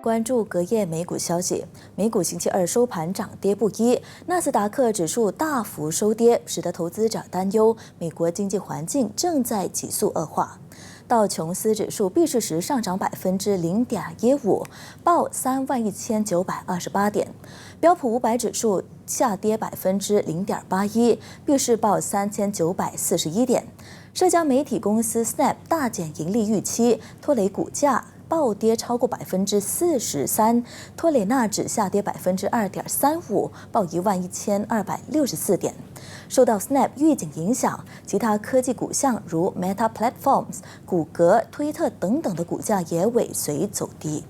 关注隔夜美股消息，美股星期二收盘涨跌不一，纳斯达克指数大幅收跌，使得投资者担忧美国经济环境正在急速恶化。道琼斯指数闭市时上涨0.15%，报31928点；标普500指数下跌0.81%，闭市报3941点。社交媒体公司 Snap 大减盈利预期，拖累股价暴跌超过43%，拖累纳指下跌2.35%，报11264点。受到 Snap 预警影响，其他科技股项如 Meta Platforms、谷歌、推特等等的股价也尾随走低。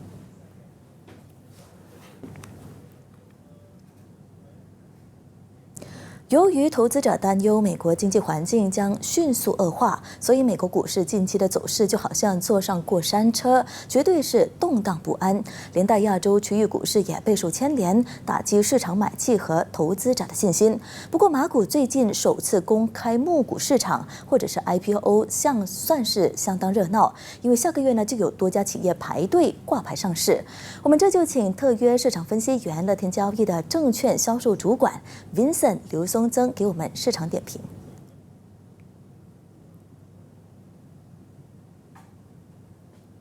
由于投资者担忧美国经济环境将迅速恶化，所以美国股市近期的走势就好像坐上过山车，绝对是动荡不安。连带亚洲区域股市也备受牵连，打击市场买气和投资者的信心。不过，马股最近首次公开募股市场，或者是 IPO， 算是相当热闹，因为下个月呢就有多家企业排队挂牌上市。我们这就请特约市场分析员、乐天交易的证券销售主管 Vincent 刘松增给我们市场点评。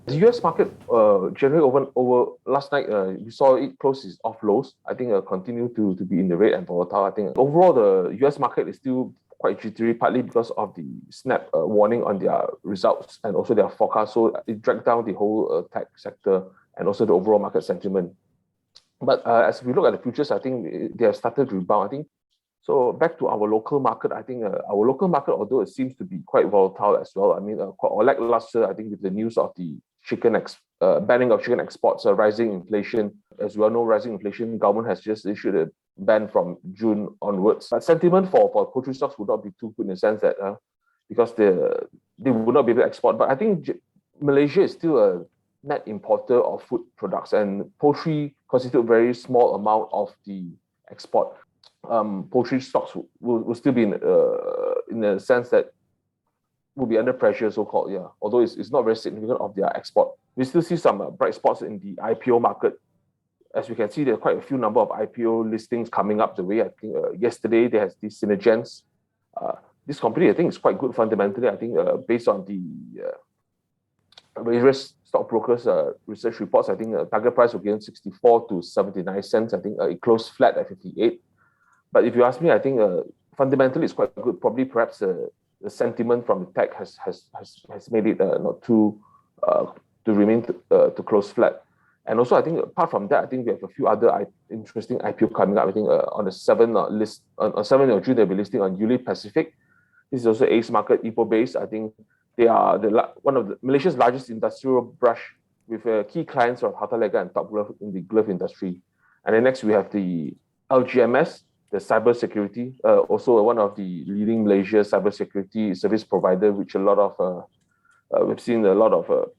The U.S. market generally over last night, we saw it close its off lows. I think continue to be in the red and volatile. I think overall the U.S. market is still quite jittery, partly because of the Snap warning on their results and also their forecast. So it dragged down the whole tech sector and also the overall market sentiment. But as we look at the futures, I think they have started to rebound. I think so. Back to our local market, I think our local market, although it seems to be quite volatile as well, I mean, quite lackluster. I think with the news of the banning of chicken exports, rising inflation, as we all know, rising inflation. Government has just issued a ban from June onwards. But sentiment for poultry stocks would not be too good in the sense that because they would not be able to export. But I think Malaysia is still a net importer of food products, and poultry constitute a very small amount of the export. Poultry stocks will still be in a sense that will be under pressure, so-called, yeah. Although it's not very significant of their export. We still see some bright spots in the IPO market. As we can see, there are quite a few number of IPO listings coming up the way. I think yesterday there has this Synergens. This company, I think, is quite good fundamentally. I think based on the various stockbrokers research reports, I think target price will gain 64 to 79 cents. I think it closed flat at 58. But if you ask me, I think fundamentally it's quite good. Probably perhaps the sentiment from the tech has made it not too to remain to close flat. And also, I think apart from that, I think we have a few other interesting IPO coming up. I think on the 7th on 7th of June, they'll be listing on Yuli Pacific. This is also Ace Market Ipoh based. I think they are one of Malaysia's largest industrial brush with key clients of Hatta Lega and Top Glove in the glove industry. And then next we have the LGMS, the cybersecurity, also one of the leading Malaysia cybersecurity service provider, which a lot of we've seen a lot of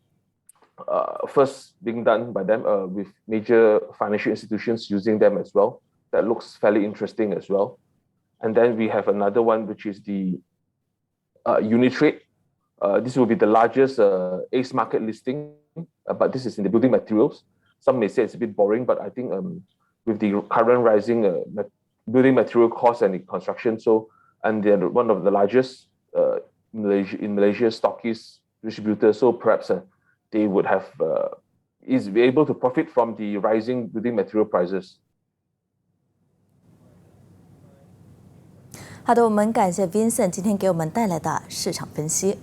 first being done by them with major financial institutions using them as well. That looks fairly interesting as well. And then we have another one, which is the Unitrade. This will be the largest ACE market listing, but this is in the building materials. Some may say it's a bit boring, but I think with the current rising building material costs and the construction, and they're one of the largest in Malaysia stockist distributors, so perhaps they would have be able to profit from the rising building material prices. 好的，我们感谢 Vincent 今天给我们带来的市场分析。